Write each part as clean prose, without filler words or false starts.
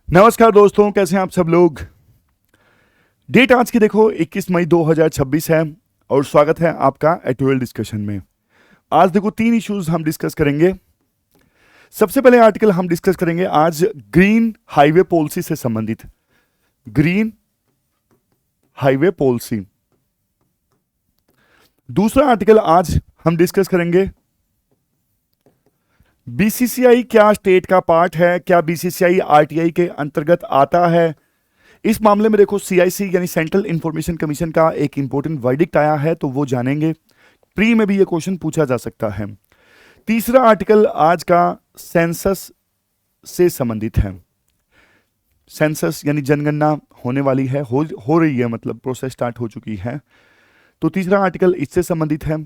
नमस्कार दोस्तों, कैसे हैं आप सब लोग। डेट आज की देखो 21 मई 2026 है और स्वागत है आपका एटोएल डिस्कशन में। आज देखो 3 इश्यूज हम डिस्कस करेंगे। सबसे पहले आर्टिकल हम डिस्कस करेंगे आज ग्रीन हाईवे पॉलिसी से संबंधित। Green highway policy. दूसरा आर्टिकल आज हम डिस्कस करेंगे बीसीसीआई क्या स्टेट का पार्ट है, क्या बीसीसीआई आरटीआई के अंतर्गत आता है। इस मामले में देखो सीआईसी यानी सेंट्रल इंफॉर्मेशन कमीशन का एक इंपॉर्टेंट वर्डिक्ट आया है, तो वो जानेंगे। प्री में भी ये क्वेश्चन पूछा जा सकता है। तीसरा आर्टिकल आज का सेंसस से संबंधित है। सेंसस यानी जनगणना होने वाली है, हो रही है, मतलब प्रोसेस स्टार्ट हो चुकी है, तो तीसरा आर्टिकल इससे संबंधित है।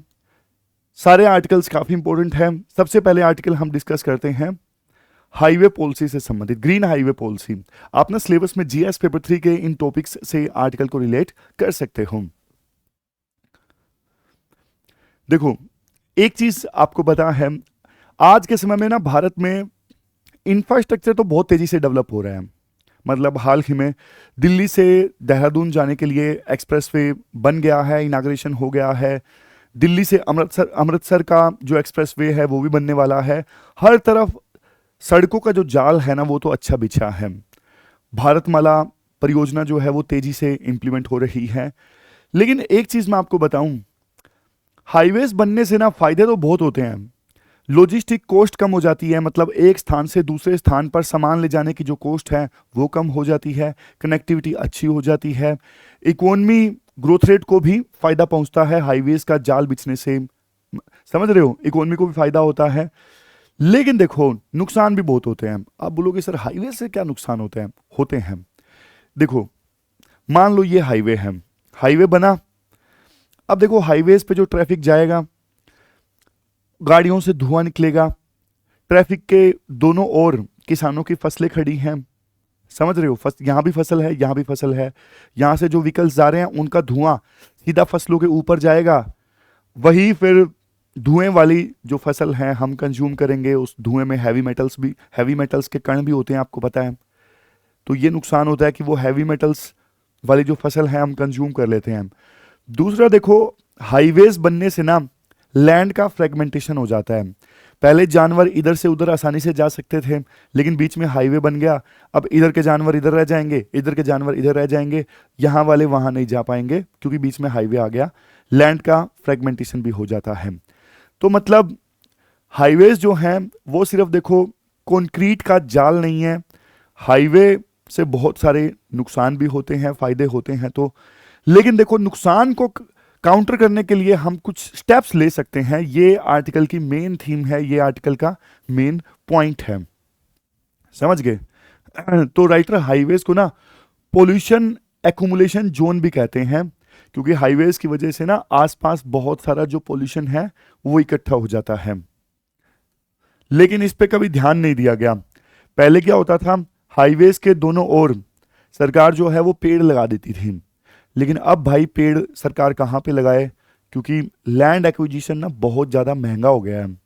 सारे आर्टिकल्स काफी इंपॉर्टेंट हैं। सबसे पहले आर्टिकल हम डिस्कस करते हैं हाईवे पॉलिसी से संबंधित, ग्रीन हाईवे पॉलिसी। आप ना सिलेबस में जीएस पेपर 3 के इन टॉपिक्स से आर्टिकल को रिलेट कर सकते हो। देखो, एक चीज आपको पता है, आज के समय में ना भारत में इंफ्रास्ट्रक्चर तो बहुत तेजी से डेवलप हो रहा है। मतलब हाल ही में दिल्ली से देहरादून जाने के लिए एक्सप्रेसवे बन गया है, इनाग्रेशन हो गया है। दिल्ली से अमृतसर का जो एक्सप्रेसवे है वो भी बनने वाला है। हर तरफ सड़कों का जो जाल है ना वो तो अच्छा बिछा है। भारतमाला परियोजना जो है वो तेजी से इंप्लीमेंट हो रही है। लेकिन एक चीज मैं आपको बताऊं, हाईवेज बनने से ना फायदे तो बहुत होते हैं। लॉजिस्टिक कॉस्ट कम हो जाती है, मतलब एक स्थान से दूसरे स्थान पर सामान ले जाने की जो कॉस्ट है वो कम हो जाती है। कनेक्टिविटी अच्छी हो जाती है। इकोनॉमी ग्रोथ रेट को भी फायदा पहुंचता है हाईवेज का जाल बिछने से। समझ रहे हो, इकोनॉमी को भी फायदा होता है। लेकिन देखो नुकसान भी बहुत होते हैं। आप बोलोगे सर हाईवे से क्या नुकसान होते हैं। देखो, मान लो ये हाईवे है, हाईवे बना। अब देखो हाईवेज पे जो ट्रैफिक जाएगा, गाड़ियों से धुआं निकलेगा। ट्रैफिक के दोनों ओर किसानों की फसलें खड़ी हैं। समझ रहे हो, यहाँ भी फसल है, यहाँ भी फसल है। यहाँ से जो व्हीकल्स जा रहे हैं उनका धुआं सीधा फसलों के ऊपर जाएगा। वही फिर धुएं वाली जो फसल है हम कंज्यूम करेंगे। उस धुएं में हैवी मेटल्स के कण भी होते हैं, आपको पता है। तो ये नुकसान होता है कि वो हैवी मेटल्स वाली जो फसल है हम कंज्यूम कर लेते हैं। दूसरा देखो, हाईवेज बनने से ना लैंड का फ्रेगमेंटेशन हो जाता है। पहले जानवर इधर से उधर आसानी से जा सकते थे, लेकिन बीच में हाईवे बन गया। अब इधर के जानवर इधर रह जाएंगे, इधर के जानवर इधर रह जाएंगे, यहाँ वाले वहां नहीं जा पाएंगे क्योंकि बीच में हाईवे आ गया। लैंड का फ्रेगमेंटेशन भी हो जाता है। तो मतलब हाईवेज जो हैं वो सिर्फ देखो कंक्रीट का जाल नहीं है। हाईवे से बहुत सारे नुकसान भी होते हैं, फायदे होते हैं। तो लेकिन देखो नुकसान को काउंटर करने के लिए हम कुछ स्टेप्स ले सकते हैं। ये आर्टिकल की मेन थीम है, ये आर्टिकल का मेन पॉइंट है। समझ गए। तो राइटर हाईवेज को ना पोल्यूशन एक्यूमुलेशन जोन भी कहते हैं, क्योंकि हाईवेज की वजह से ना आसपास बहुत सारा जो पोल्यूशन है वो इकट्ठा हो जाता है। लेकिन इस पे कभी ध्यान नहीं दिया गया। पहले क्या होता था, हाईवेज के दोनों ओर सरकार जो है वो पेड़ लगा देती थी। लेकिन अब भाई पेड़ सरकार कहाँ पे लगाए, क्योंकि लैंड एक्विजिशन ना बहुत ज़्यादा महंगा हो गया है।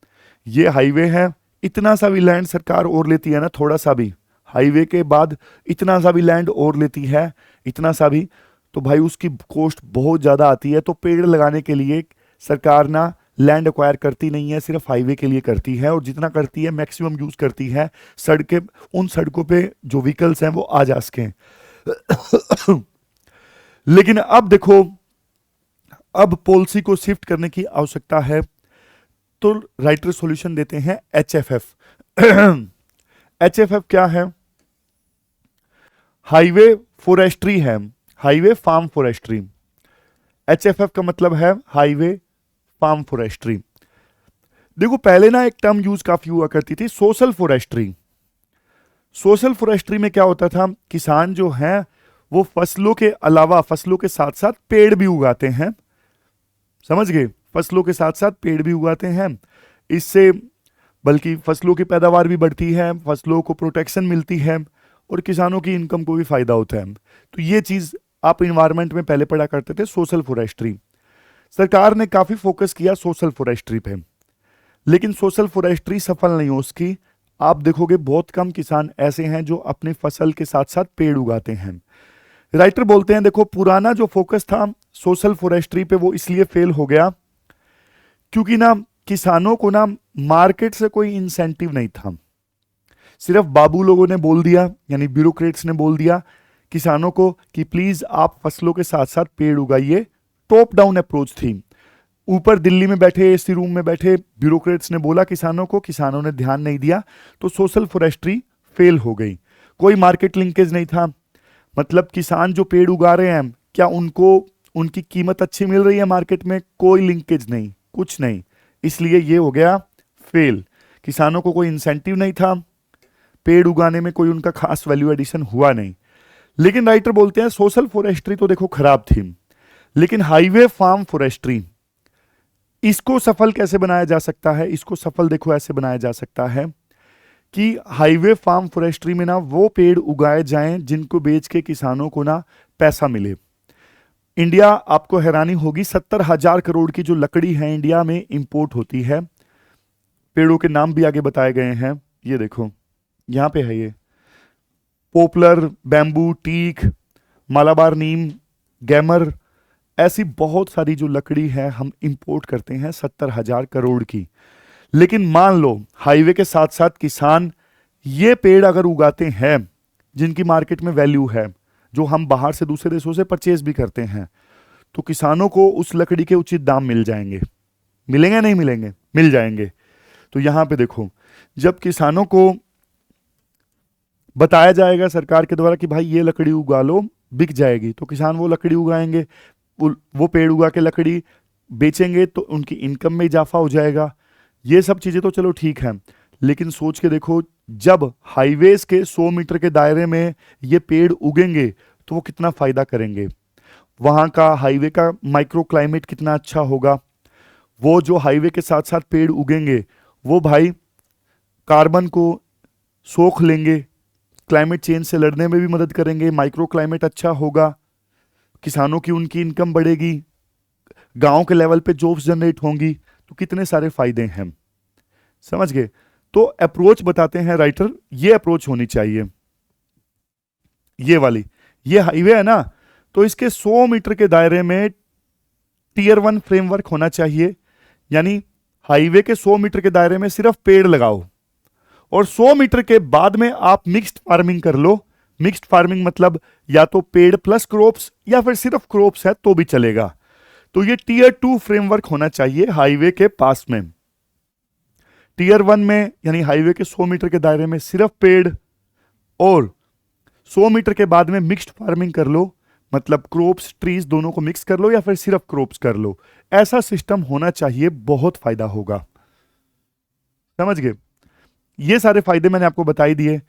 ये हाईवे है, इतना सा भी लैंड सरकार और लेती है ना, थोड़ा सा भी हाईवे के बाद इतना सा भी लैंड और लेती है, इतना सा भी, तो भाई उसकी कॉस्ट बहुत ज़्यादा आती है। तो पेड़ लगाने के लिए सरकार ना लैंड एक्वायर करती नहीं है, सिर्फ हाईवे के लिए करती है। और जितना करती है मैक्सिमम यूज करती है सड़कें, उन सड़कों पे जो व्हीकल्स हैं वो आ जा सकें। लेकिन अब देखो, अब पॉलिसी को शिफ्ट करने की आवश्यकता है। तो राइटर सॉल्यूशन देते हैं एचएफएफ। एचएफएफ क्या है? हाईवे फॉरेस्ट्री है, हाईवे फार्म फॉरेस्ट्री। एचएफएफ का मतलब है हाईवे फार्म फॉरेस्ट्री। देखो पहले ना एक टर्म यूज काफी हुआ करती थी, सोशल फॉरेस्ट्री। सोशल फॉरेस्ट्री में क्या होता था, किसान जो हैं वो फसलों के अलावा फसलों के साथ साथ पेड़ भी उगाते हैं। समझ गए, फसलों के साथ साथ पेड़ भी उगाते हैं। इससे बल्कि फसलों की पैदावार भी बढ़ती है, फसलों को प्रोटेक्शन मिलती है और किसानों की इनकम को भी फायदा होता है। तो ये चीज आप इन्वायरमेंट में पहले पढ़ा करते थे, सोशल फॉरेस्ट्री। सरकार ने काफी फोकस किया सोशल फॉरेस्ट्री पे, लेकिन सोशल फॉरेस्ट्री सफल नहीं हो उसकी। आप देखोगे बहुत कम किसान ऐसे हैं जो अपनी फसल के साथ साथ पेड़ उगाते हैं। राइटर बोलते हैं देखो पुराना जो फोकस था सोशल फॉरेस्ट्री पे वो इसलिए फेल हो गया क्योंकि ना किसानों को ना मार्केट से कोई इंसेंटिव नहीं था। सिर्फ बाबू लोगों ने बोल दिया, यानी ब्यूरोक्रेट्स ने बोल दिया किसानों को कि प्लीज आप फसलों के साथ साथ पेड़ उगाइए। टॉप डाउन अप्रोच थी। ऊपर दिल्ली में बैठे एसी रूम में बैठे ब्यूरोक्रेट्स ने बोला किसानों को, किसानों ने ध्यान नहीं दिया, तो सोशल फॉरेस्ट्री फेल हो गई। कोई मार्केट लिंकेज नहीं था। मतलब किसान जो पेड़ उगा रहे हैं क्या उनको उनकी कीमत अच्छी मिल रही है मार्केट में? कोई लिंकेज नहीं, कुछ नहीं। इसलिए ये हो गया फेल। किसानों को कोई इंसेंटिव नहीं था, पेड़ उगाने में कोई उनका खास वैल्यू एडिशन हुआ नहीं। लेकिन राइटर बोलते हैं सोशल फॉरेस्ट्री तो देखो खराब थी, लेकिन हाईवे फार्म फॉरेस्ट्री इसको सफल कैसे बनाया जा सकता है? इसको सफल देखो ऐसे बनाया जा सकता है कि हाईवे फार्म फॉरेस्ट्री में ना वो पेड़ उगाए जाएं जिनको बेच के किसानों को ना पैसा मिले। इंडिया, आपको हैरानी होगी, 70,000 करोड़ की जो लकड़ी है इंडिया में इंपोर्ट होती है। पेड़ों के नाम भी आगे बताए गए हैं, ये देखो यहां पे है, ये पोपलर, बैम्बू, टीक, मालाबार नीम, गैमर, ऐसी बहुत सारी जो लकड़ी है हम इंपोर्ट करते हैं 70,000 करोड़ की। लेकिन मान लो हाईवे के साथ साथ किसान ये पेड़ अगर उगाते हैं जिनकी मार्केट में वैल्यू है, जो हम बाहर से दूसरे देशों से परचेज भी करते हैं, तो किसानों को उस लकड़ी के उचित दाम मिल जाएंगे। मिलेंगे नहीं मिलेंगे? मिल जाएंगे। तो यहां पे देखो जब किसानों को बताया जाएगा सरकार के द्वारा कि भाई ये लकड़ी उगा लो, बिक जाएगी, तो किसान वो लकड़ी उगाएंगे। वो पेड़ उगा के लकड़ी बेचेंगे तो उनकी इनकम में इजाफा हो जाएगा। ये सब चीजें तो चलो ठीक है, लेकिन सोच के देखो जब हाईवेज के 100 मीटर के दायरे में ये पेड़ उगेंगे तो वो कितना फायदा करेंगे। वहां का हाईवे का माइक्रो क्लाइमेट कितना अच्छा होगा। वो जो हाईवे के साथ साथ पेड़ उगेंगे वो भाई कार्बन को सोख लेंगे, क्लाइमेट चेंज से लड़ने में भी मदद करेंगे, माइक्रो क्लाइमेट अच्छा होगा, किसानों की उनकी इनकम बढ़ेगी, गांव के लेवल पे जॉब्स जनरेट होंगी, तो कितने सारे फायदे हैं। समझ गए? तो अप्रोच बताते हैं राइटर, ये अप्रोच होनी चाहिए, ये वाली। ये हाईवे है ना, तो इसके 100 मीटर के दायरे में टीयर 1 फ्रेमवर्क होना चाहिए। यानी हाईवे के 100 मीटर के दायरे में सिर्फ पेड़ लगाओ, और 100 मीटर के बाद में आप मिक्स्ड फार्मिंग कर लो। मिक्स्ड फार्मिंग मतलब या तो पेड़ प्लस क्रॉप्स या फिर सिर्फ क्रॉप्स है तो भी चलेगा। तो ये टीयर 2 फ्रेमवर्क होना चाहिए हाईवे के पास में। टीयर 1 में यानी हाईवे के 100 मीटर के दायरे में सिर्फ पेड़, और 100 मीटर के बाद में मिक्स्ड फार्मिंग कर लो, मतलब क्रॉप्स ट्रीज दोनों को मिक्स कर लो या फिर सिर्फ क्रॉप्स कर लो। ऐसा सिस्टम होना चाहिए, बहुत फायदा होगा। समझ गए? ये सारे फायदे मैंने आपको बता ही दिए।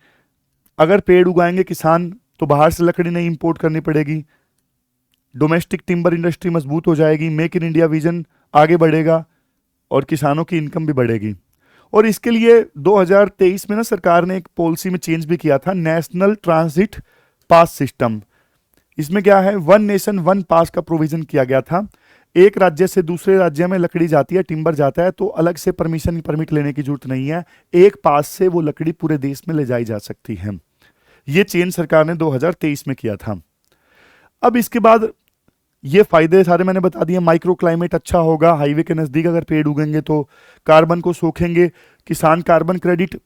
अगर पेड़ उगाएंगे किसान तो बाहर से लकड़ी नहीं इंपोर्ट करनी पड़ेगी, डोमेस्टिक टिम्बर इंडस्ट्री मजबूत हो जाएगी, मेक इन इंडिया विजन आगे बढ़ेगा और किसानों की इनकम भी बढ़ेगी। और इसके लिए 2023 में ना सरकार ने एक पॉलिसी में चेंज भी किया था, नेशनल ट्रांजिट पास सिस्टम। इसमें क्या है, 1 नेशन 1 पास का प्रोविजन किया गया था। एक राज्य से दूसरे राज्य में लकड़ी जाती है, टिम्बर जाता है, तो अलग से परमिट लेने की जरूरत नहीं है, एक पास से वो लकड़ी पूरे देश में ले जाई जा सकती है। ये चेंज सरकार ने 2023 में किया था। अब इसके बाद ये फायदे सारे मैंने बता दिए। माइक्रो क्लाइमेट अच्छा होगा, हाईवे के नजदीक अगर पेड़ उगेंगे तो कार्बन को सोखेंगे, किसान कार्बन क्रेडिट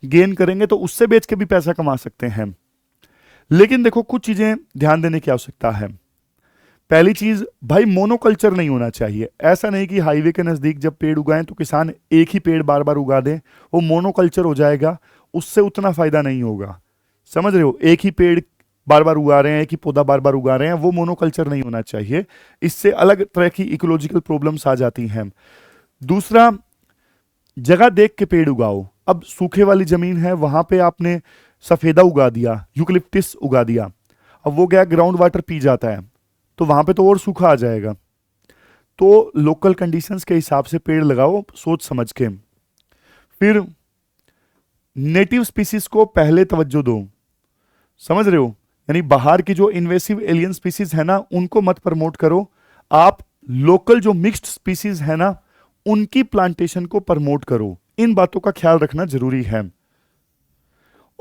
गेन करेंगे तो उससे बेच के भी पैसा कमा सकते हैं। लेकिन देखो कुछ चीजें ध्यान देने की आवश्यकता है। पहली चीज भाई, मोनोकल्चर नहीं होना चाहिए। ऐसा नहीं कि हाईवे के नजदीक जब पेड़ उगाएं तो किसान एक ही पेड़ बार बार उगा दें, वो मोनोकल्चर हो जाएगा, उससे उतना फायदा नहीं होगा। समझ रहे हो? एक ही पेड़ बार बार उगा रहे हैं, एक ही पौधा बार बार उगा रहे हैं, वो मोनोकल्चर नहीं होना चाहिए। इससे अलग तरह की इकोलॉजिकल प्रॉब्लम्स आ जाती हैं। दूसरा, जगह देख के पेड़ उगाओ। अब सूखे वाली जमीन है, वहां पे आपने सफेदा उगा दिया, यूकलिप्टिस उगा दिया, अब वो क्या ग्राउंड वाटर पी जाता है, तो वहां पे तो और सूखा आ जाएगा। तो लोकल कंडीशंस के हिसाब से पेड़ लगाओ, सोच समझ के। फिर नेटिव स्पीसीज को पहले तवज्जो दो। समझ रहे हो? यानी बाहर की जो इन्वेसिव एलियन स्पीसीज है ना, उनको मत प्रमोट करो। आप लोकल जो मिक्स्ड स्पीसीज है ना, उनकी प्लांटेशन को प्रमोट करो। इन बातों का ख्याल रखना जरूरी है।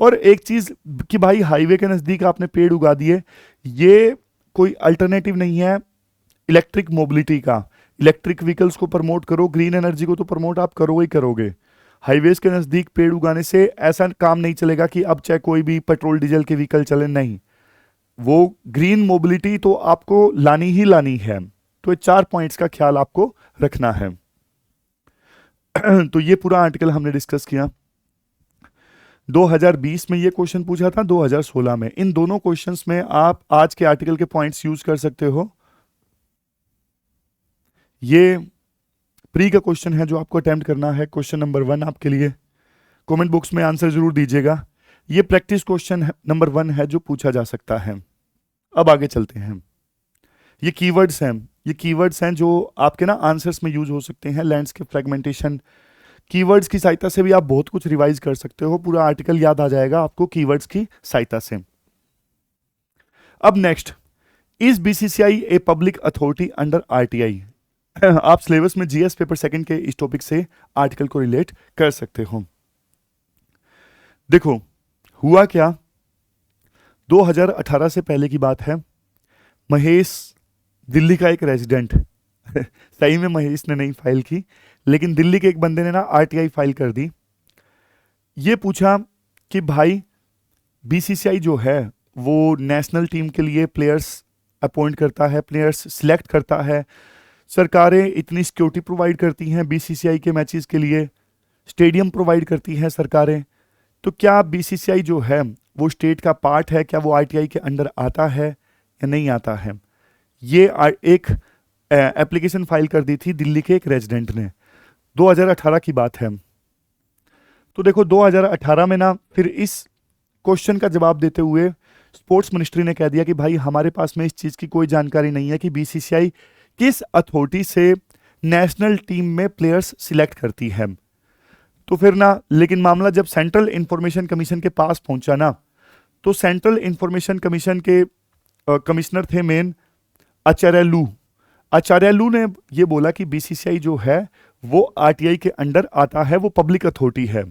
और एक चीज कि भाई हाईवे के नजदीक आपने पेड़ उगा दिए, ये कोई अल्टरनेटिव नहीं है इलेक्ट्रिक मोबिलिटी का। इलेक्ट्रिक व्हीकल्स को प्रमोट करो, ग्रीन एनर्जी को तो प्रमोट आप करो ही करोगे। हाईवेज के नजदीक पेड़ उगाने से ऐसा काम नहीं चलेगा कि अब चाहे कोई भी पेट्रोल डीजल के व्हीकल चले, नहीं, वो ग्रीन मोबिलिटी तो आपको लानी ही लानी है। तो ये 4 पॉइंट्स का ख्याल आपको रखना है। तो ये पूरा आर्टिकल हमने डिस्कस किया। 2020 में ये क्वेश्चन पूछा था, 2016 में। इन दोनों क्वेश्चंस में आप आज के आर्टिकल के पॉइंट्स यूज कर सकते हो। ये प्री का क्वेश्चन है जो आपको अटेम्प्ट करना है, क्वेश्चन नंबर 1 आपके लिए। कमेंट बॉक्स में आंसर जरूर दीजिएगा। ये प्रैक्टिस क्वेश्चन नंबर 1 है जो पूछा जा सकता है। अब आगे चलते हैं। ये कीवर्ड्स हैं, ये कीवर्ड्स हैं जो आपके ना आंसर्स में यूज हो सकते हैं। लैंडस्केप फ्रेगमेंटेशन, कीवर्ड्स की सहायता से भी आप बहुत कुछ रिवाइज कर सकते हो। पूरा आर्टिकल याद आ जाएगा आपको कीवर्ड्स की सहायता से। अब next, is BCCI a public authority under RTI? आप सिलेबस में जीएस पेपर सेकंड के इस टॉपिक से आर्टिकल को रिलेट कर सकते हो। देखो हुआ क्या, 2018 से पहले की बात है। महेश दिल्ली का एक रेजिडेंट सही में महेश ने नहीं फाइल की, लेकिन दिल्ली के एक बंदे ने ना आरटीआई फाइल कर दी। ये पूछा कि भाई बीसीसीआई जो है वो नेशनल टीम के लिए प्लेयर्स अपॉइंट करता है, प्लेयर्स सिलेक्ट करता है, सरकारें इतनी सिक्योरिटी प्रोवाइड करती हैं बीसीसीआई के मैचेस के लिए, स्टेडियम प्रोवाइड करती हैं सरकारें, तो क्या बीसीसीआई जो है वो स्टेट का पार्ट है? क्या वो आरटीआई के अंडर आता है या नहीं आता है? ये एक एप्लीकेशन फाइल कर दी थी दिल्ली के एक रेजिडेंट ने। 2018 की बात है। तो देखो 2018 में ना फिर इस क्वेश्चन का जवाब देते हुए स्पोर्ट्स मिनिस्ट्री ने कह दिया कि भाई हमारे पास में इस चीज़ की कोई जानकारी नहीं है कि बीसीसीआई किस अथॉरिटी से नेशनल टीम में प्लेयर्स सिलेक्ट करती है। तो फिर ना, लेकिन मामला जब सेंट्रल इंफॉर्मेशन कमीशन के पास पहुंचा ना, तो सेंट्रल इंफॉर्मेशन कमीशन के कमिश्नर थे मेन आचार्यलू। आचार्यलू ने ये बोला कि बीसीसीआई जो है वो आरटीआई के अंडर आता है, वो पब्लिक अथॉरिटी है,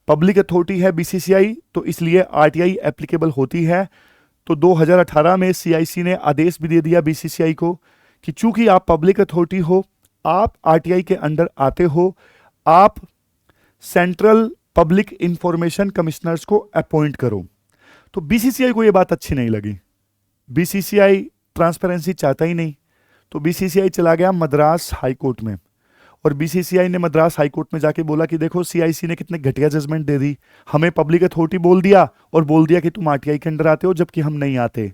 पब्लिक अथॉरिटी है बीसीसीआई, तो इसलिए आरटीआई एप्लीकेबल होती है। तो 2018 में सीआईसी ने आदेश भी दे दिया बीसीसीआई को कि चूंकि आप पब्लिक अथॉरिटी हो, आप आरटीआई के अंडर आते हो, आप सेंट्रल पब्लिक इंफॉर्मेशन कमिश्नर्स को अपॉइंट करो। तो बीसीसीआई को यह बात अच्छी नहीं लगी। बीसीसीआई ट्रांसपेरेंसी चाहता ही नहीं, तो बीसीसीआई चला गया मद्रास हाई कोर्ट में, और बीसीसीआई ने मद्रास हाई कोर्ट में जाके बोला कि देखो सीआईसी ने कितने घटिया जजमेंट दे दी, हमें पब्लिक अथॉरिटी बोल दिया और बोल दिया कि तुम आरटीआई के अंडर आते हो जबकि हम नहीं आते।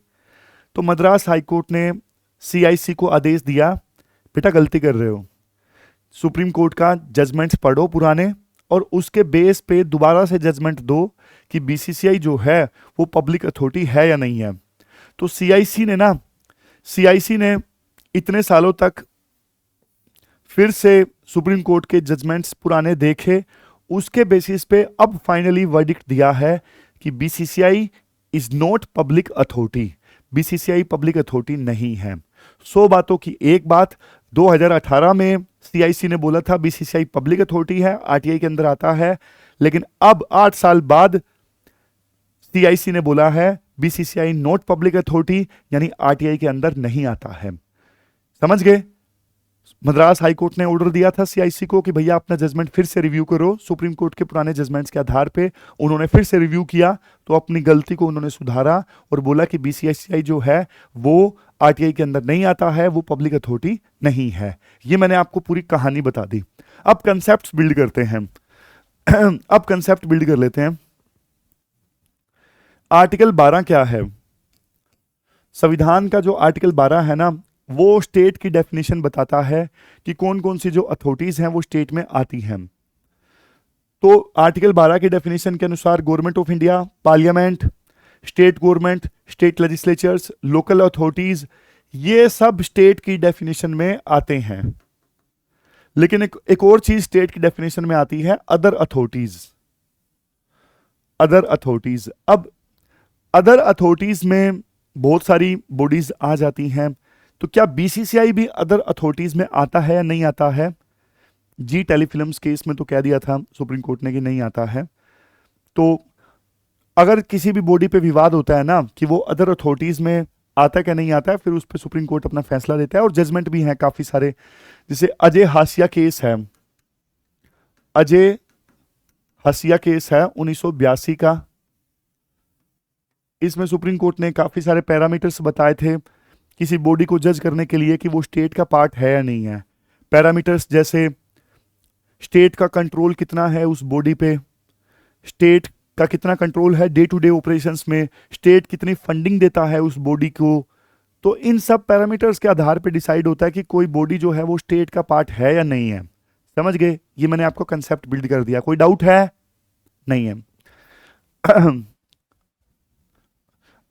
तो मद्रास हाई कोर्ट ने सीआईसी को आदेश दिया, बेटा गलती कर रहे हो, सुप्रीम कोर्ट का जजमेंट्स पढ़ो पुराने और उसके बेस पे दोबारा से जजमेंट दो कि बीसीसीआई जो है वो पब्लिक अथॉरिटी है या नहीं है। तो सीआईसी ने इतने सालों तक फिर से सुप्रीम कोर्ट के जजमेंट्स पुराने देखे, उसके बेसिस पे अब फाइनली वर्डिक्ट दिया है कि BCCI is not public authority, BCCI public authority नहीं है। 100 बातों की एक बात, 2018 में सीआईसी ने बोला था बीसीसीआई पब्लिक अथॉरिटी है, आरटीआई के अंदर आता है, लेकिन अब 8 साल बाद सीआईसी ने बोला है बीसीसीआई नॉट पब्लिक अथॉरिटी, यानी आरटीआई के अंदर नहीं आता है। समझ गए? मद्रास हाई कोर्ट ने ऑर्डर दिया था सीआईसी को कि भैया अपना जजमेंट फिर से रिव्यू करो। सुप्रीम कोर्ट के पुराने जजमेंट्स के आधार पे उन्होंने फिर से रिव्यू किया, तो अपनी गलती को उन्होंने सुधारा और बोला कि बीसीसीआई जो है वो आरटीआई के अंदर नहीं आता है, वो पब्लिक अथॉरिटी नहीं है। ये मैंने आपको पूरी कहानी बता दी। अब कंसेप्ट बिल्ड करते हैं। अब कंसेप्ट बिल्ड कर लेते हैं। आर्टिकल 12 क्या है? संविधान का जो आर्टिकल 12 है ना, वो स्टेट की डेफिनेशन बताता है कि कौन कौन सी जो अथॉरिटीज हैं वो स्टेट में आती हैं। तो आर्टिकल 12 की डेफिनेशन के अनुसार government of India, parliament, state government, state legislatures, local authorities, ये सब स्टेट की डेफिनेशन में आते हैं। लेकिन एक और चीज स्टेट की डेफिनेशन में आती है, अदर अथॉरिटीज। अदर अथॉरिटीज, अब अदर अथॉरिटीज में बहुत सारी बॉडीज आ जाती हैं, तो क्या बीसीसीआई भी अदर अथॉरिटीज में आता है या नहीं आता है? जी टेलीफिल्म्स केस में तो कह दिया था सुप्रीम कोर्ट ने कि नहीं आता है। तो अगर किसी भी बॉडी पे विवाद होता है ना कि वो अदर अथॉरिटीज में आता है क्या नहीं आता है, फिर उस पर सुप्रीम कोर्ट अपना फैसला देता है और जजमेंट भी हैं काफी सारे। जैसे अजय हाशिया केस है, अजय हाशिया केस है 1982 का। इसमें सुप्रीम कोर्ट ने काफी सारे पैरामीटर्स बताए थे किसी बॉडी को जज करने के लिए कि वो स्टेट का पार्ट है या नहीं है। पैरामीटर्स जैसे स्टेट का कंट्रोल कितना है उस बॉडी पे, स्टेट का कितना कंट्रोल है डे टू डे ऑपरेशंस में, स्टेट कितनी फंडिंग देता है उस बॉडी को। तो इन सब पैरामीटर्स के आधार पे डिसाइड होता है कि कोई बॉडी जो है वो स्टेट का पार्ट है या नहीं है। समझ गए? ये मैंने आपको कंसेप्ट बिल्ड कर दिया। कोई डाउट है? नहीं है।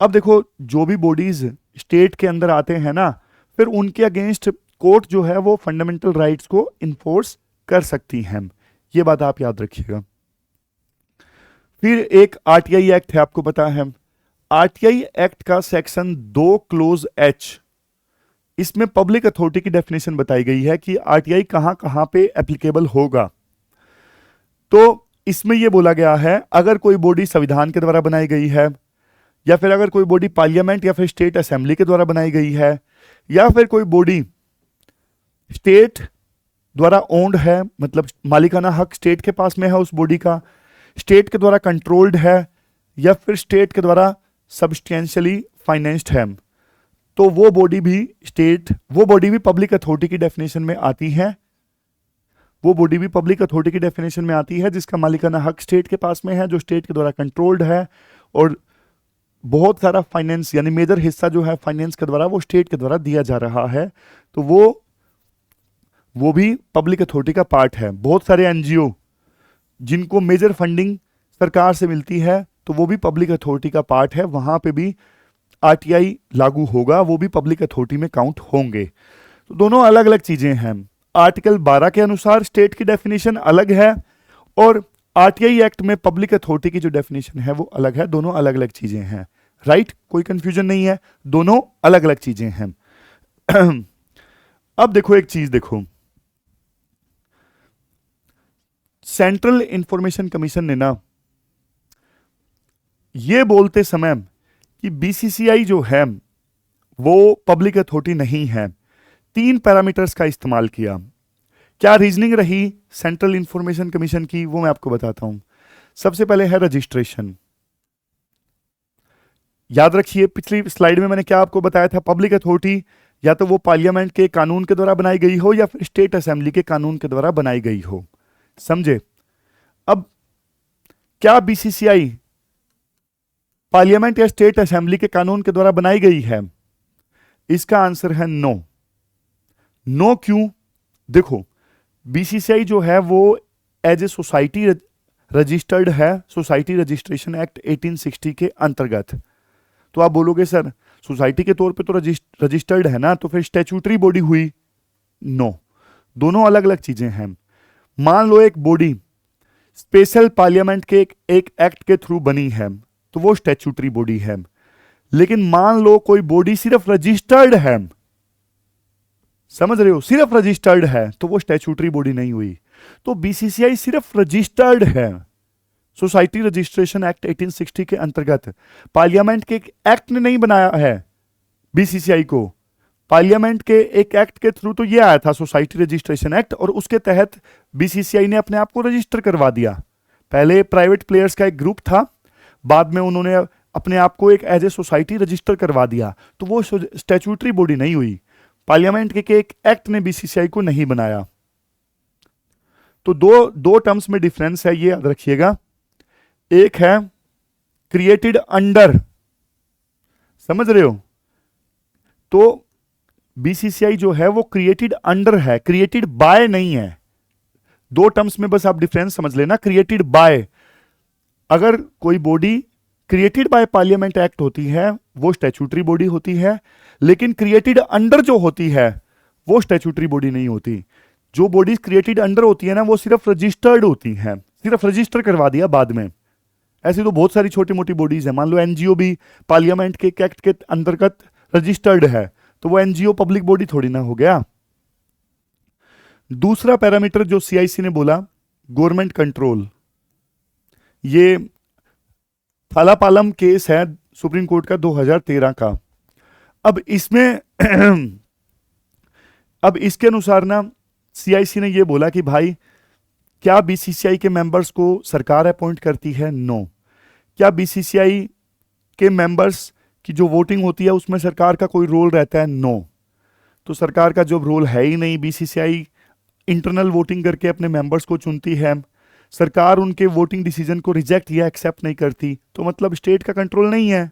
अब देखो, जो भी बॉडीज स्टेट के अंदर आते हैं ना, फिर उनके अगेंस्ट कोर्ट जो है वो फंडामेंटल राइट्स को इन्फोर्स कर सकती हैं। ये बात आप याद रखिएगा। फिर एक आरटीआई एक्ट है, आपको पता है आरटीआई एक्ट का सेक्शन 2 क्लोज एच, इसमें पब्लिक अथॉरिटी की डेफिनेशन बताई गई है कि आरटीआई कहां कहां पे एप्लीकेबल होगा। तो इसमें यह बोला गया है अगर कोई बॉडी संविधान के द्वारा बनाई गई है, या फिर अगर कोई बॉडी पार्लियामेंट या फिर स्टेट असेंबली के द्वारा बनाई गई है, या फिर कोई बॉडी स्टेट द्वारा ओन्ड है, मतलब मालिकाना हक स्टेट के पास में है उस बॉडी का, स्टेट के द्वारा कंट्रोल्ड है, या फिर स्टेट के द्वारा सब्सटेंशियली फाइनेंस्ड है, तो वो बॉडी भी पब्लिक अथॉरिटी की डेफिनेशन में आती है। वो बॉडी भी पब्लिक अथॉरिटी की डेफिनेशन में आती है जिसका मालिकाना हक स्टेट के पास में है, जो स्टेट के द्वारा कंट्रोल्ड है, और बहुत सारा फाइनेंस यानी मेजर हिस्सा जो है फाइनेंस के द्वारा वो स्टेट के द्वारा दिया जा रहा है, तो वो भी पब्लिक अथॉरिटी का पार्ट है। बहुत सारे एनजीओ जिनको मेजर फंडिंग सरकार से मिलती है, तो वो भी पब्लिक अथॉरिटी का पार्ट है, वहां पे भी आरटीआई लागू होगा, वो भी पब्लिक अथॉरिटी में काउंट होंगे। तो दोनों अलग अलग चीजें हैं। आर्टिकल 12 के अनुसार स्टेट की डेफिनेशन अलग है, और आरटीआई एक्ट में पब्लिक अथॉरिटी की जो डेफिनेशन है वो अलग है। दोनों अलग अलग चीजें हैं। राइट? कोई कंफ्यूजन नहीं है, दोनों अलग अलग चीजें हैं। अब देखो एक चीज देखो, सेंट्रल इंफॉर्मेशन कमीशन ने ना ये बोलते समय कि बीसीसीआई जो है वो पब्लिक अथॉरिटी नहीं है, 3 पैरामीटर्स का इस्तेमाल किया। क्या रीजनिंग रही सेंट्रल इंफॉर्मेशन कमीशन की, वो मैं आपको बताता हूं। सबसे पहले है रजिस्ट्रेशन। याद रखिए पिछली स्लाइड में मैंने क्या आपको बताया था, पब्लिक अथॉरिटी या तो वो पार्लियामेंट के कानून के द्वारा बनाई गई हो या फिर स्टेट असेंबली के कानून के द्वारा बनाई गई हो। समझे? अब क्या बीसीसीआई पार्लियामेंट या स्टेट असेंबली के कानून के द्वारा बनाई गई है? इसका आंसर है नो। नो क्यों? देखो, बीसीसीआई जो है वो एज ए सोसाइटी रजिस्टर्ड है, सोसाइटी रजिस्ट्रेशन एक्ट 1860 के अंतर्गत। तो आप बोलोगे सर सोसाइटी के तौर पे तो रजिस्टर्ड है ना, तो फिर स्टैट्यूटरी बॉडी हुई? नो, दोनों अलग अलग चीजें हैं। मान लो एक बॉडी स्पेशल पार्लियामेंट के एक एक्ट के थ्रू बनी है, तो वो स्टैट्यूटरी बॉडी है। लेकिन मान लो कोई बॉडी सिर्फ रजिस्टर्ड है, समझ रहे हो, सिर्फ रजिस्टर्ड है, तो वो स्टैट्यूटरी बॉडी नहीं हुई। तो बीसीसीआई सिर्फ रजिस्टर्ड है, सोसाइटी रजिस्ट्रेशन एक्ट 1860 के अंतर्गत। पार्लियामेंट के एक एक्ट ने नहीं बनाया है बीसीसीआई को, पार्लियामेंट के एक एक्ट के थ्रू तो ये आया था सोसाइटी रजिस्ट्रेशन एक्ट, और उसके तहत बीसीसीआई ने अपने आप को रजिस्टर करवा दिया। पहले प्राइवेट प्लेयर्स का एक ग्रुप था, बाद में उन्होंने अपने आप को एक एज ए सोसाइटी रजिस्टर करवा दिया, तो वो स्टैट्यूटरी बॉडी नहीं हुई। पार्लियामेंट के एक एक्ट ने बीसीसीआई को नहीं बनाया। तो दो टर्म्स में डिफरेंस है, ये याद रखिएगा। एक है क्रिएटेड अंडर, समझ रहे हो, तो बीसीसीआई जो है वो क्रिएटेड अंडर है, क्रिएटेड बाय नहीं है। दो टर्म्स में बस आप डिफरेंस समझ लेना। क्रिएटेड बाय, अगर कोई body created by parliament act होती है वो स्टैट्यूटरी बॉडी होती है, लेकिन क्रिएटेड अंडर जो होती है वो स्टैट्यूटरी बॉडी नहीं होती। जो बॉडीज क्रिएटेड अंडर होती है ना वो सिर्फ रजिस्टर्ड होती हैं, सिर्फ रजिस्टर करवा दिया बाद में। ऐसी तो बहुत सारी छोटी मोटी बॉडीज है, मान लो एनजीओ भी पार्लियामेंट के एक्ट के अंतर्गत रजिस्टर्ड है, तो वो एनजीओ पब्लिक बॉडी थोड़ी ना हो गया। दूसरा पैरामीटर जो सीआईसी ने बोला, गवर्नमेंट कंट्रोल। ये थालापालम केस है सुप्रीम कोर्ट का 2013 का। अब इसमें अब इसके अनुसार ना सीआईसी ने ये बोला कि भाई क्या बीसीसीआई के मेंबर्स को सरकार अपॉइंट करती है? नो। क्या बीसीसीआई के मेंबर्स की जो वोटिंग होती है उसमें सरकार का कोई रोल रहता है? नो। तो सरकार का जो रोल है ही नहीं, बीसीसीआई इंटरनल वोटिंग करके अपने मेंबर्स को चुनती है, सरकार उनके वोटिंग डिसीजन को रिजेक्ट या एक्सेप्ट नहीं करती, तो मतलब स्टेट का कंट्रोल नहीं है।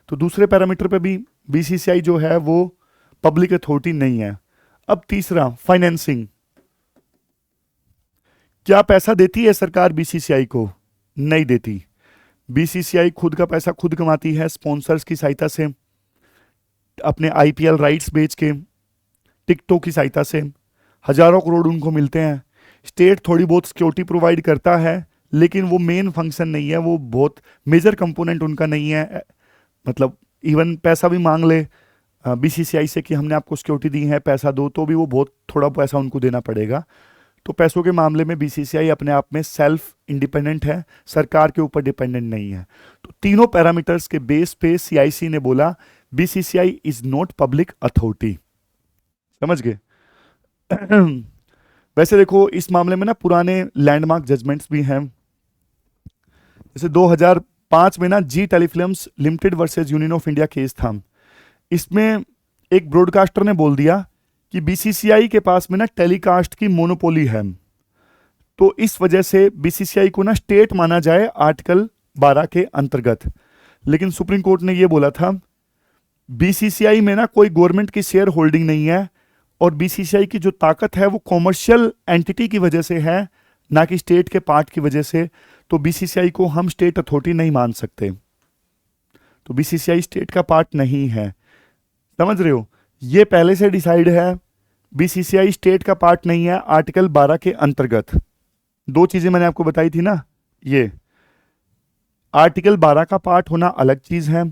तो दूसरे पैरामीटर पे भी बीसीसीआई जो है वो पब्लिक अथॉरिटी नहीं है। अब तीसरा, फाइनेंसिंग। क्या पैसा देती है सरकार बीसीसीआई को? नहीं देती। बीसीसीआई खुद का पैसा खुद कमाती है स्पॉन्सर्स की सहायता से, अपने आईपीएल राइट्स बेच के, टिकटों की सहायता से हजारों करोड़ उनको मिलते हैं। स्टेट थोड़ी बहुत सिक्योरिटी प्रोवाइड करता है, लेकिन वो मेन फंक्शन नहीं है, वो बहुत मेजर कंपोनेंट उनका नहीं है। मतलब इवन पैसा भी मांग ले बीसीसीआई से कि हमने आपको सिक्योरिटी दी है, पैसा दो, तो भी वो बहुत थोड़ा पैसा उनको देना पड़ेगा। तो पैसों के मामले में बीसीसीआई अपने आप में सेल्फ इंडिपेंडेंट है, सरकार के ऊपर डिपेंडेंट नहीं है। तो तीनों पैरामीटर्स के बेस पे सीआईसी ने बोला BCCI is not public authority. समझ गए? वैसे देखो इस मामले में ना पुराने लैंडमार्क जजमेंट्स भी हैं। जैसे 2005 में ना Zee telefilms limited versus Union of India case था। इसमें एक ब्रॉडकास्टर ने बोल दिया कि बीसीसीआई के पास में ना टेलीकास्ट की मोनोपोली है, तो इस वजह से बीसीसीआई को ना स्टेट माना जाए आर्टिकल 12 के अंतर्गत। लेकिन सुप्रीम कोर्ट ने यह बोला था बीसीसीआई में ना कोई गवर्नमेंट की शेयर होल्डिंग नहीं है, और बीसीसीआई की जो ताकत है वो कॉमर्शियल एंटिटी की वजह से है, ना कि स्टेट के पार्ट की वजह से। तो बीसीसीआई को हम स्टेट अथॉरिटी नहीं मान सकते। तो बीसीसीआई स्टेट का पार्ट नहीं है। समझ रहे हो? ये पहले से डिसाइड है, बीसीसीआई स्टेट का पार्ट नहीं है आर्टिकल 12 के अंतर्गत। दो चीजें मैंने आपको बताई थी ना, ये आर्टिकल 12 का पार्ट होना अलग चीज है,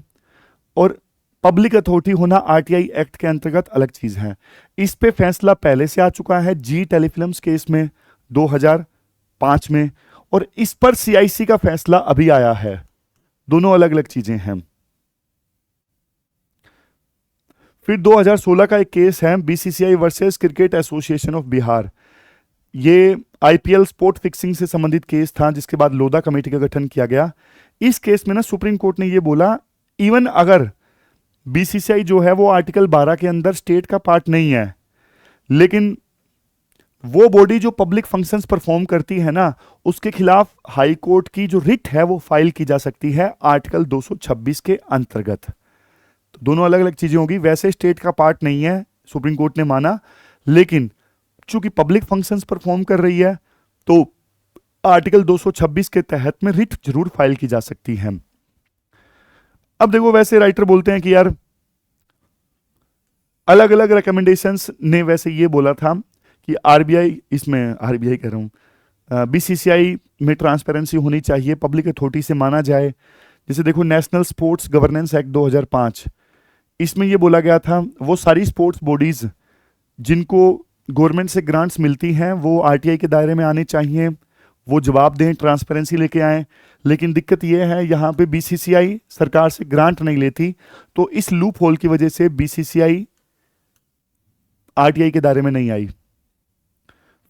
और पब्लिक अथॉरिटी होना आरटीआई एक्ट के अंतर्गत अलग चीज है। इस पे फैसला पहले से आ चुका है जी टेलीफिल्म्स केस में 2005 में, और इस पर सीआईसी का फैसला अभी आया है। दोनों अलग अलग चीजें हैं। फिर 2016 का एक केस है BCCI versus cricket association of Bihar. ये आईपीएल स्पोर्ट फिक्सिंग से संबंधित केस था, जिसके बाद लोधा कमेटी का गठन किया गया। इस केस में ना सुप्रीम कोर्ट ने यह बोला इवन अगर बीसीसीआई जो है वो आर्टिकल 12 के अंदर स्टेट का पार्ट नहीं है, लेकिन वो बॉडी जो पब्लिक फंक्शंस परफॉर्म करती है ना, उसके खिलाफ हाई कोर्ट की जो रिट है वो फाइल की जा सकती है आर्टिकल 226 के अंतर्गत। तो दोनों अलग अलग चीजें होगी। वैसे स्टेट का पार्ट नहीं है, सुप्रीम कोर्ट ने माना, लेकिन चूंकि पब्लिक फंक्शंस परफॉर्म कर रही है तो आर्टिकल 226 के तहत में रिट जरूर फाइल की जा सकती है। अब देखो, वैसे राइटर बोलते हैं कि यार अलग अलग रिकमेंडेशंस ने वैसे ये बोला था कि आरबीआई, इसमें आरबीआई कह रहा हूं, बीसीसीआई में ट्रांसपेरेंसी होनी चाहिए, पब्लिक अथॉरिटी से माना जाए। जैसे देखो नेशनल स्पोर्ट्स गवर्नेंस एक्ट 2005, इसमें ये बोला गया था वो सारी स्पोर्ट्स बॉडीज जिनको गवर्नमेंट से ग्रांट्स मिलती हैं वो आरटीआई के दायरे में आने चाहिए, वो जवाब दें, ट्रांसपेरेंसी लेके आएं। लेकिन दिक्कत यह है यहाँ पे बीसीसीआई सरकार से ग्रांट नहीं लेती, तो इस लूप होल की वजह से बीसीसीआई आरटीआई के दायरे में नहीं आई।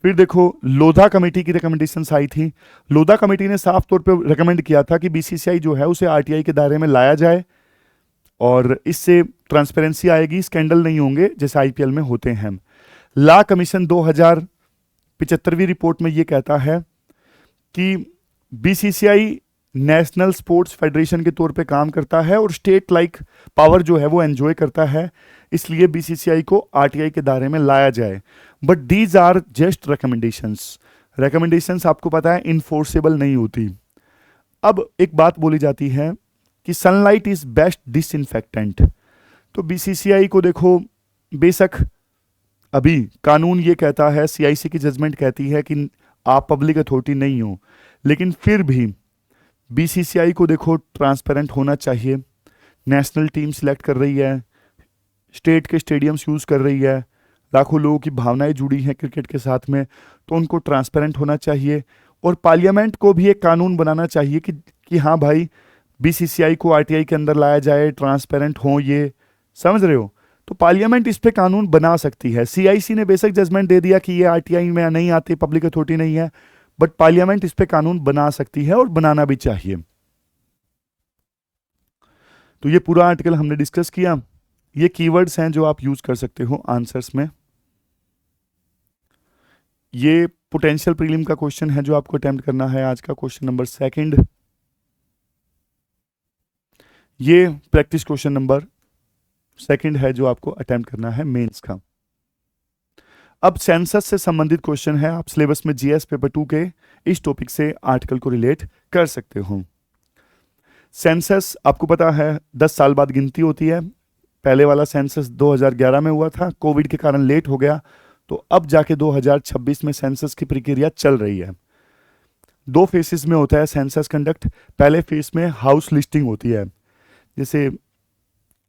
फिर देखो लोधा कमेटी की रिकमेंडेशंस आई थी। लोधा कमेटी ने साफ तौर पे रिकमेंड किया था कि बीसीसीआई जो है उसे आरटीआई के दायरे में लाया जाए, और इससे ट्रांसपेरेंसी आएगी, स्कैंडल नहीं होंगे जैसे आईपीएल में होते हैं। लॉ कमीशन 2075वीं रिपोर्ट में यह कहता है कि बीसीसीआई नेशनल स्पोर्ट्स फेडरेशन के तौर पे काम करता है और स्टेट लाइक पावर जो है वो एंजॉय करता है, इसलिए बीसीसीआई को आरटीआई के दायरे में लाया जाए। But these are just recommendations. Recommendations आपको पता है इनफोर्सेबल नहीं होती। अब एक बात बोली जाती है कि सनलाइट इज बेस्ट डिसइंफेक्टेंट। तो बीसीसीआई को देखो, बेशक अभी कानून ये कहता है, सीआईसी की जजमेंट कहती है कि आप पब्लिक अथॉरिटी नहीं हो, लेकिन फिर भी बीसीसीआई को देखो ट्रांसपेरेंट होना चाहिए। नेशनल टीम सिलेक्ट कर रही है, स्टेट के स्टेडियम्स यूज कर रही है, लाखों लोगों की भावनाएं जुड़ी हैं क्रिकेट के साथ में, तो उनको ट्रांसपेरेंट होना चाहिए। और पार्लियामेंट को भी एक कानून बनाना चाहिए कि हाँ भाई, बीसीसीआई को आरटीआई के अंदर लाया जाए, ट्रांसपेरेंट हो ये, समझ रहे हो। तो पार्लियामेंट इस पे कानून बना सकती है। सीआईसी ने बेसिक जजमेंट दे दिया कि ये आरटीआई में नहीं आती, पब्लिक अथॉरिटी नहीं है, बट पार्लियामेंट इस पे कानून बना सकती है और बनाना भी चाहिए। तो ये पूरा आर्टिकल हमने डिस्कस किया। ये कीवर्ड्स हैं जो आप यूज कर सकते हो आंसर्स में। ये पोटेंशियल प्रीलिम का क्वेश्चन है जो आपको अटेम्प्ट करना है, आज का क्वेश्चन नंबर 2। ये प्रैक्टिस क्वेश्चन नंबर 2 है जो आपको अटेम्प्ट करना है मेंस का। अब सेंसस से संबंधित क्वेश्चन है, आप सिलेबस में जीएस पेपर 2 के इस टॉपिक से आर्टिकल को रिलेट कर सकते हो। सेंसस आपको पता है 10 साल बाद गिनती होती है। पहले वाला सेंसस 2011 में हुआ था, कोविड के कारण लेट हो गया, तो अब जाके 2026 में सेंसस की प्रक्रिया चल रही है। 2 फेसेस में होता है सेंसस कंडक्ट। पहले फेस में हाउस लिस्टिंग होती है, जैसे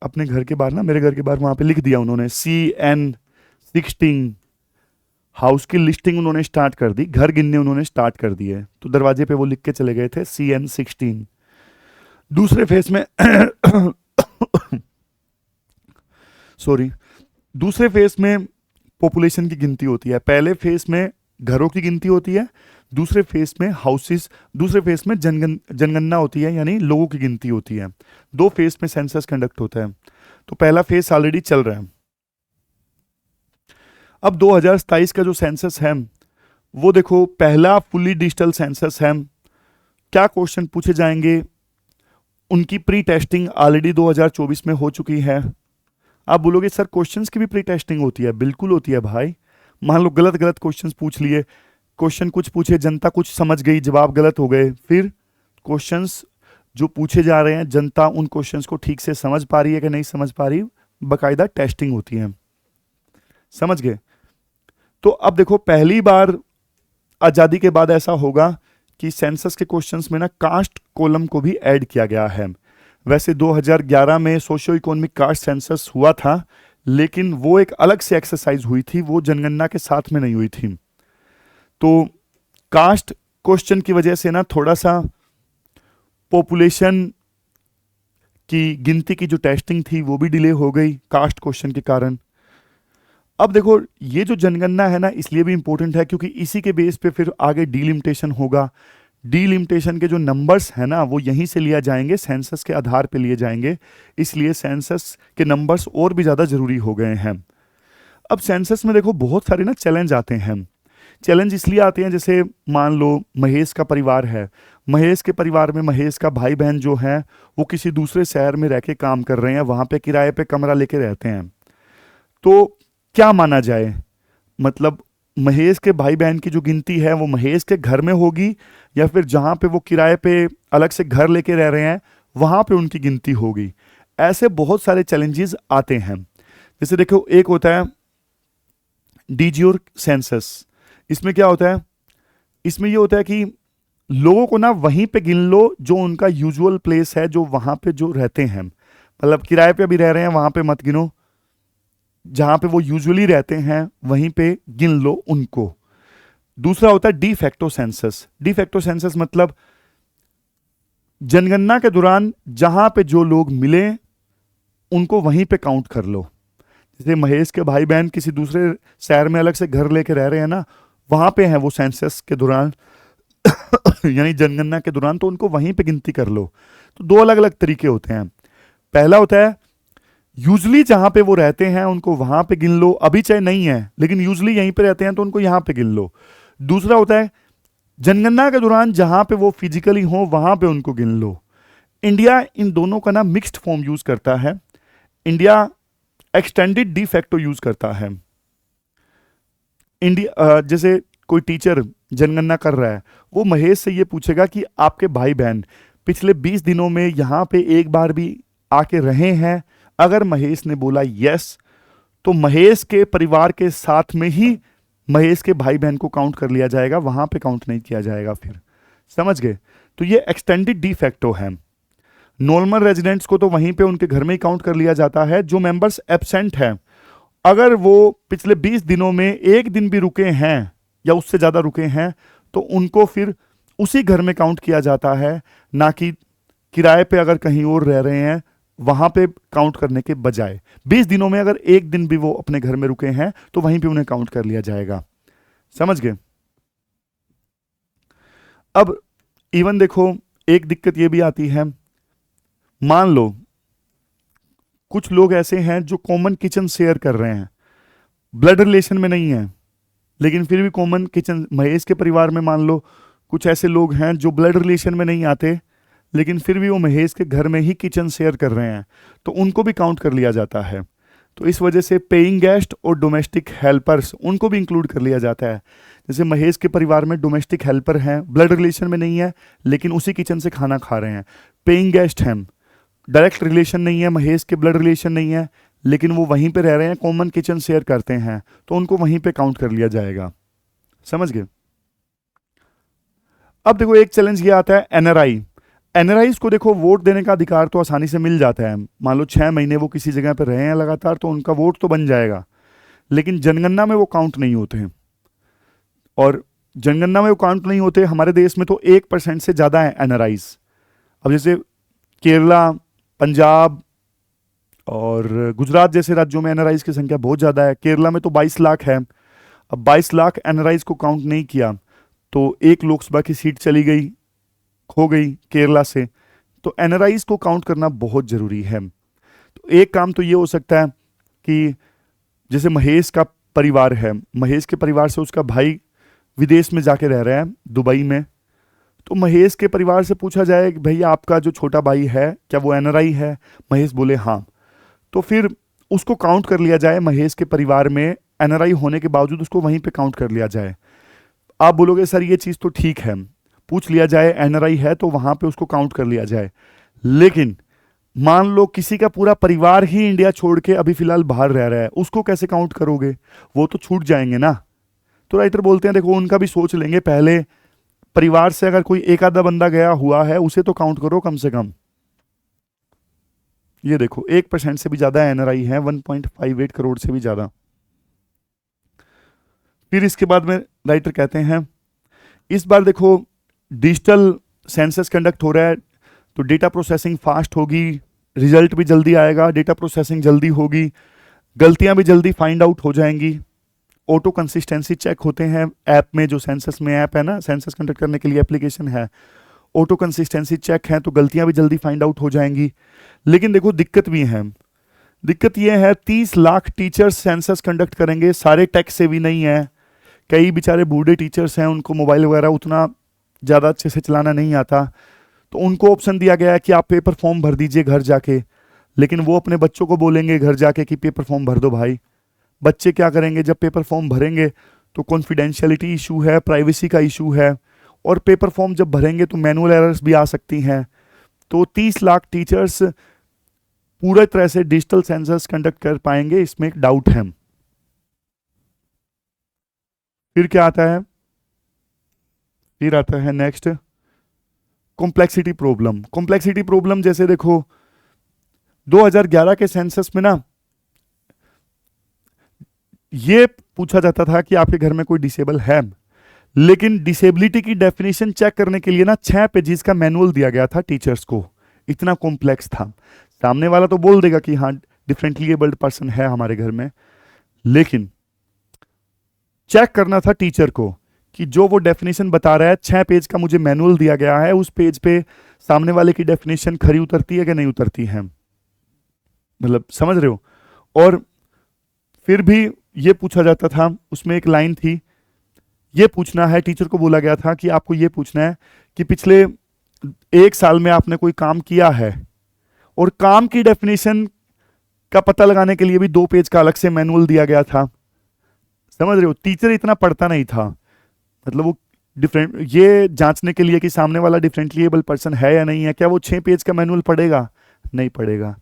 अपने घर के बाहर ना, मेरे घर के बाहर वहां पे लिख दिया उन्होंने CN16, हाउस की लिस्टिंग उन्होंने स्टार्ट कर दी, घर गिनने उन्होंने स्टार्ट कर दिए, तो दरवाजे पे वो लिख के चले गए थे CN16। दूसरे फेस में सॉरी, दूसरे फेस में पॉपुलेशन की गिनती होती है। पहले फेस में घरों की गिनती होती है, दूसरे फेस में हाउसेस, दूसरे फेस में जनगणना होती है, यानी लोगों की गिनती होती है। 2 फेस में सेंसस कंडक्ट होता है। तो पहला फेस ऑलरेडी चल रहा है। अब 2027 का जो सेंसस है वो देखो, पहला फुली डिजिटल सेंसस है। क्या क्वेश्चन पूछे जाएंगे, उनकी प्री टेस्टिंग ऑलरेडी 2024 में हो चुकी है। आप बोलोगे सर क्वेश्चंस की भी प्री टेस्टिंग होती है? बिल्कुल होती है भाई। मान लो गलत गलत क्वेश्चंस पूछ लिए, क्वेश्चन कुछ पूछे, जनता कुछ समझ गई, जवाब गलत हो गए, फिर क्वेश्चंस जो पूछे जा रहे हैं, जनता उन क्वेश्चंस को ठीक से समझ पा रही है कि नहीं समझ पा रही, बाकायदा टेस्टिंग होती है। समझ गए? तो अब देखो, पहली बार आज़ादी के बाद ऐसा होगा कि सेंसस के क्वेश्चंस में ना कास्ट कॉलम को भी ऐड किया गया है। वैसे 2011 में सोशियो इकोनॉमिक कास्ट सेंसस हुआ था, लेकिन वो एक अलग से एक्सरसाइज हुई थी, वो जनगणना के साथ में नहीं हुई थी। तो कास्ट क्वेश्चन की वजह से ना थोड़ा सा पॉपुलेशन की गिनती की जो टेस्टिंग थी वो भी डिले हो गई कास्ट क्वेश्चन के कारण। अब देखो, ये जो जनगणना है ना इसलिए भी इंपॉर्टेंट है क्योंकि इसी के बेस पे फिर आगे डीलिमिटेशन होगा। डीलिमिटेशन के जो नंबर्स है ना वो यहीं से लिया जाएंगे, सेंसस के आधार पे लिए जाएंगे, इसलिए सेंसस के नंबर्स और भी ज़्यादा ज़रूरी हो गए हैं। अब सेंसस में देखो बहुत सारे ना चैलेंज आते हैं। चैलेंज इसलिए आते हैं, जैसे मान लो महेश का परिवार है, महेश के परिवार में महेश का भाई बहन जो है वो किसी दूसरे शहर में रह के काम कर रहे हैं, वहाँ पे किराए पे कमरा लेके रहते हैं। तो क्या माना जाए, मतलब महेश के भाई बहन की जो गिनती है वो महेश के घर में होगी या फिर जहाँ पे वो किराए पे अलग से घर लेके रह रहे हैं वहाँ पे उनकी गिनती होगी। ऐसे बहुत सारे चैलेंजेस आते हैं। जैसे देखो, एक होता है डिज्यूर सेंसस। इसमें क्या होता है, इसमें ये होता है कि लोगों को ना वहीं पे गिन लो जो उनका यूजुअल प्लेस है, जो वहाँ पे जो रहते हैं, मतलब किराए पे भी रह रहे हैं वहाँ पे मत गिनो, जहाँ पे वो यूजुअली रहते हैं वहीं पे गिन लो उनको। दूसरा होता है de facto census. De facto census मतलब जनगणना के दौरान जहाँ पे जो लोग मिले उनको वहीं पे काउंट कर लो। जैसे महेश के भाई बहन किसी दूसरे शहर में अलग से घर लेके रह रहे हैं ना, वहाँ पे हैं वो सेंसस के दौरान यानी जनगणना के दौरान, तो उनको वहीं पे गिनती कर लो। तो 2 अलग अलग तरीके होते हैं। पहला होता है यूजली जहां पे वो रहते हैं उनको वहां पे गिन लो, अभी चाहे नहीं है लेकिन यूजली यहीं पे रहते हैं तो उनको यहां पे गिन लो। दूसरा होता है जनगणना के दौरान जहां पे वो फिजिकली हो वहां पे उनको गिन लो। इंडिया इन दोनों का ना मिक्स्ड फॉर्म यूज करता है। India extended de facto use करता है। इंडिया जैसे कोई टीचर जनगणना कर रहा है, वो महेश से ये पूछेगा कि आपके भाई बहन पिछले 20 दिनों में यहाँ पे एक बार भी आके रहे हैं। अगर महेश ने बोला यस, तो महेश के परिवार के साथ में ही महेश के भाई बहन को काउंट कर लिया जाएगा, वहां पे काउंट नहीं किया जाएगा फिर। समझ गए? तो ये एक्सटेंडेड डी फैक्टो है। नॉर्मल रेजिडेंट्स को तो वहीं पे उनके घर में ही काउंट कर लिया जाता है। जो मेंबर्स एब्सेंट हैं, अगर वो पिछले 20 दिनों में एक दिन भी रुके हैं या उससे ज़्यादा रुके हैं तो उनको फिर उसी घर में काउंट किया जाता है, ना कि किराए पे अगर कहीं और रह रहे हैं वहां पे काउंट करने के बजाय 20 दिनों में अगर एक दिन भी वो अपने घर में रुके हैं तो वहीं पे उन्हें काउंट कर लिया जाएगा। समझ गए? अब इवन देखो, एक दिक्कत ये भी आती है, मान लो कुछ लोग ऐसे हैं जो कॉमन किचन शेयर कर रहे हैं, ब्लड रिलेशन में नहीं है लेकिन फिर भी कॉमन किचन, महेश के परिवार में मान लो कुछ ऐसे लोग हैं जो ब्लड रिलेशन में नहीं आते लेकिन फिर भी वो महेश के घर में ही किचन शेयर कर रहे हैं, तो उनको भी काउंट कर लिया जाता है। तो इस वजह से पेइंग गेस्ट और डोमेस्टिक हेल्पर्स उनको भी इंक्लूड कर लिया जाता है। जैसे महेश के परिवार में डोमेस्टिक हेल्पर हैं, ब्लड रिलेशन में नहीं है लेकिन उसी किचन से खाना खा रहे हैं। पेइंग गेस्ट हैं, डायरेक्ट रिलेशन नहीं है, महेश के ब्लड रिलेशन नहीं है लेकिन वो वहीं पे रह रहे हैं, कॉमन किचन शेयर करते हैं, तो उनको वहीं पे काउंट कर लिया जाएगा। समझ गए? अब देखो एक चैलेंज ये आता है एनआरआई। एनआरआईज को देखो वोट देने का अधिकार तो आसानी से मिल जाता है, मान लो 6 महीने वो किसी जगह पर रहे हैं लगातार तो उनका वोट तो बन जाएगा, लेकिन जनगणना में वो काउंट नहीं होते हैं। और जनगणना में वो काउंट नहीं होते, हमारे देश में तो 1% से ज़्यादा है एनआरआईज। अब जैसे केरला, पंजाब और गुजरात जैसे राज्यों में एनआरआईज की संख्या बहुत ज़्यादा है। केरला में तो 22 लाख है। अब 22 लाख एनआरआईज को काउंट नहीं किया तो एक लोकसभा की सीट चली गई, खो गई केरला से। तो एनआरआईज को काउंट करना बहुत ज़रूरी है। तो एक काम तो ये हो सकता है कि जैसे महेश का परिवार है, महेश के परिवार से उसका भाई विदेश में जाके रह रहा है, दुबई में, तो महेश के परिवार से पूछा जाए कि भैया आपका जो छोटा भाई है क्या वो एनआरआई है? महेश बोले हाँ, तो फिर उसको काउंट कर लिया जाए। महेश के परिवार में एनआरआई होने के बावजूद उसको वहीं पे काउंट कर लिया जाए। आप बोलोगे सर ये चीज़ तो ठीक है, पूछ लिया जाए एनआरआई है तो वहाँ पे उसको काउंट कर लिया जाए, लेकिन मान लो किसी का पूरा परिवार ही इंडिया छोड़ के अभी फिलहाल बाहर रह रहा है, उसको कैसे काउंट करोगे? वो तो छूट जाएंगे ना। तो राइटर बोलते हैं देखो उनका भी सोच लेंगे, पहले परिवार से अगर कोई एक आधा बंदा गया हुआ है उसे तो काउंट करो कम से कम। ये देखो 1% से भी ज्यादा एनआरआई है, 1.58 करोड़ से भी ज्यादा। फिर इसके बाद में राइटर कहते हैं इस बार देखो डिजिटल सेंसस कंडक्ट हो रहा है तो डेटा प्रोसेसिंग फास्ट होगी, रिजल्ट भी जल्दी आएगा, डेटा प्रोसेसिंग जल्दी होगी, गलतियां भी जल्दी फाइंड आउट हो जाएंगी। ऑटो कंसिस्टेंसी चेक होते हैं ऐप में, जो सेंसस में ऐप है ना, सेंसस कंडक्ट करने के लिए एप्लीकेशन है, ऑटो कंसिस्टेंसी चेक है तो गलतियां भी जल्दी फाइंड आउट हो जाएंगी। लेकिन देखो दिक्कत भी है, दिक्कत यह है 30 लाख टीचर्स सेंसस कंडक्ट करेंगे, सारे टेक सेवी नहीं है, कई बेचारे बूढ़े टीचर्स हैं उनको मोबाइल वगैरह उतना ज़्यादा अच्छे से चलाना नहीं आता, तो उनको ऑप्शन दिया गया है कि आप पेपर फॉर्म भर दीजिए घर जाके, लेकिन वो अपने बच्चों को बोलेंगे घर जाके कि पेपर फॉर्म भर दो भाई। बच्चे क्या करेंगे जब पेपर फॉर्म भरेंगे? तो कॉन्फिडेंशियलिटी इशू है, प्राइवेसी का इशू है, और पेपर फॉर्म जब भरेंगे तो मैनुअल एरर्स भी आ सकती हैं। तो 30 लाख टीचर्स पूरी तरह से डिजिटल सेंसस कंडक्ट कर पाएंगे, इसमें एक डाउट है। फिर क्या आता है? फिर आता है next complexity problem. Complexity problem जैसे देखो 2011 के सेंसस में ना ये पूछा जाता था कि आपके घर में कोई डिसेबल है, लेकिन डिसेबिलिटी की डेफिनेशन चेक करने के लिए ना 6 पेजेस का मैनुअल दिया गया था टीचर्स को, इतना कॉम्प्लेक्स था। सामने वाला तो बोल देगा कि हाँ डिफरेंटली एबल्ड पर्सन है हमारे घर में, लेकिन चेक करना था टीचर को कि जो वो डेफिनेशन बता रहा है, 6 पेज का मुझे मैनुअल दिया गया है, उस पेज पे सामने वाले की डेफिनेशन खरी उतरती है कि नहीं उतरती है, मतलब समझ रहे हो। और फिर भी ये पूछा जाता था, उसमें एक लाइन थी, ये पूछना है, टीचर को बोला गया था कि आपको ये पूछना है कि पिछले 1 साल में आपने कोई काम किया है, और काम की डेफिनेशन का पता लगाने के लिए भी 2 पेज का अलग से मैनुअल दिया गया था। समझ रहे हो, टीचर इतना पढ़ता नहीं था, मतलब वो डिफरेंट ये जांचने के लिए कि सामने वाला डिफरेंटली एबल पर्सन है या नहीं है, क्या वो 6 पेज का मैनुअल पढ़ेगा? नहीं पढ़ेगा।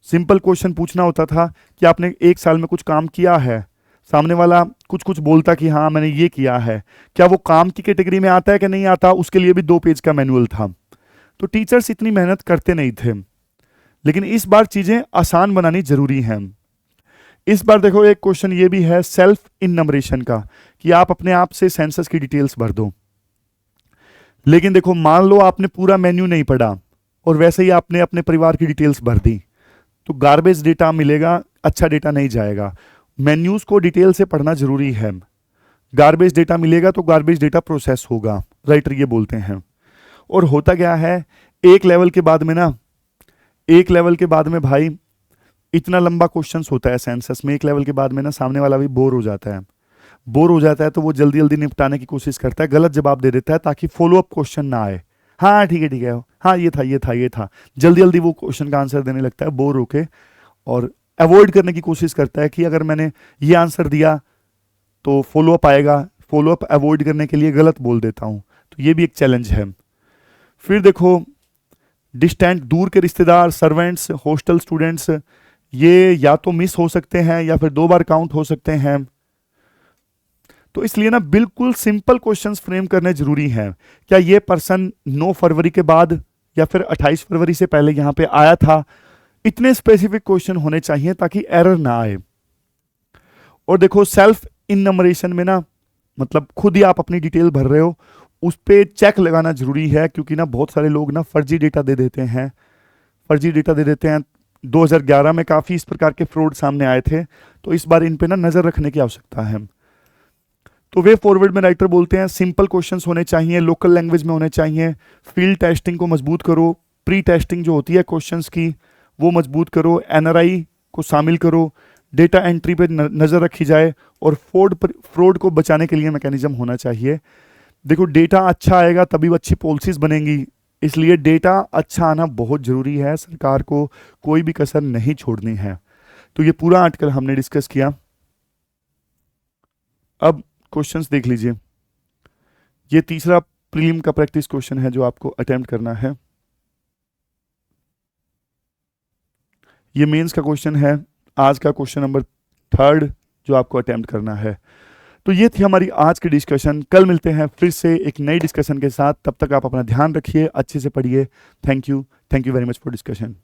सिंपल क्वेश्चन पूछना होता था कि आपने 1 साल में कुछ काम किया है, सामने वाला कुछ कुछ बोलता कि हाँ मैंने ये किया है, क्या वो काम की कैटेगरी में आता है कि नहीं आता, उसके लिए भी 2 पेज का मैनुअल था। तो टीचर्स इतनी मेहनत करते नहीं थे, लेकिन इस बार चीजें आसान बनानी जरूरी हैं। इस बार देखो एक क्वेश्चन ये भी है सेल्फ इनमरेशन का, कि आप अपने आप से सेंसस की डिटेल्स भर दो। लेकिन देखो मान लो आपने पूरा मेन्यू नहीं पढ़ा, और वैसे ही आपने अपने परिवार की डिटेल्स भर दी, तो गार्बेज डेटा मिलेगा, अच्छा डेटा नहीं जाएगा। मेन्यूज को डिटेल से पढ़ना जरूरी है। गार्बेज डेटा मिलेगा तो गार्बेज डेटा प्रोसेस होगा, राइटर ये बोलते हैं। और होता क्या है, एक लेवल के बाद में ना, एक लेवल के बाद में भाई इतना लंबा क्वेश्चंस होता है सेंसस में, एक लेवल के बाद में ना सामने वाला भी बोर हो जाता है। बोर हो जाता है तो वो जल्दी जल्दी निपटाने की कोशिश करता है, गलत जवाब दे देता है ताकि फॉलो अप क्वेश्चन ना आए। हाँ ठीक है, हाँ ये था ये था ये था, जल्दी जल्दी वो क्वेश्चन का आंसर देने लगता है बोर होके, और अवॉइड करने की कोशिश करता है कि अगर मैंने ये आंसर दिया तो फॉलो अप आएगा, फॉलो अप अवॉइड करने के लिए गलत बोल देता हूँ। तो ये भी एक चैलेंज है। फिर देखो डिस्टेंट, दूर के रिश्तेदार, सर्वेंट्स, हॉस्टल स्टूडेंट्स, ये या तो मिस हो सकते हैं या फिर 2 बार काउंट हो सकते हैं। तो इसलिए ना बिल्कुल सिंपल क्वेश्चंस फ्रेम करने जरूरी हैं। क्या ये पर्सन 9 फरवरी के बाद या फिर 28 फरवरी से पहले यहां पे आया था? इतने स्पेसिफिक क्वेश्चन होने चाहिए ताकि एरर ना आए। और देखो सेल्फ इन नंबरेशन में ना, मतलब खुद ही आप अपनी डिटेल भर रहे हो, उस पर चेक लगाना जरूरी है, क्योंकि ना बहुत सारे लोग ना फर्जी डेटा दे देते हैं, फर्जी डेटा दे देते हैं। 2011 में काफ़ी इस प्रकार के फ्रॉड सामने आए थे, तो इस बार इन पे ना नज़र रखने की आवश्यकता है। तो वे फॉरवर्ड में राइटर बोलते हैं सिंपल क्वेश्चंस होने चाहिए, लोकल लैंग्वेज में होने चाहिए, फील्ड टेस्टिंग को मजबूत करो, प्री टेस्टिंग जो होती है क्वेश्चंस की वो मजबूत करो, एनआरआई को शामिल करो, डेटा एंट्री पे नज़र रखी जाए, और फ्रॉड को बचाने के लिए मैकेनिज्म होना चाहिए। देखो डेटा अच्छा आएगा तभी अच्छी पॉलिसीज बनेंगी, इसलिए डेटा अच्छा आना बहुत ज़रूरी है, सरकार को कोई भी कसर नहीं छोड़नी है। तो ये पूरा आर्टिकल हमने डिस्कस किया। अब क्वेश्चंस देख लीजिए। ये तीसरा प्रीलिम का प्रैक्टिस क्वेश्चन है जो आपको अटेम्प्ट करना है। ये मेंस का क्वेश्चन है, आज का क्वेश्चन नंबर 3 जो आपको अटेम्प्ट करना है। तो ये थी हमारी आज की डिस्कशन। कल मिलते हैं फिर से एक नई डिस्कशन के साथ, तब तक आप अपना ध्यान रखिए, अच्छे से पढ़िए। Thank you very much for discussion.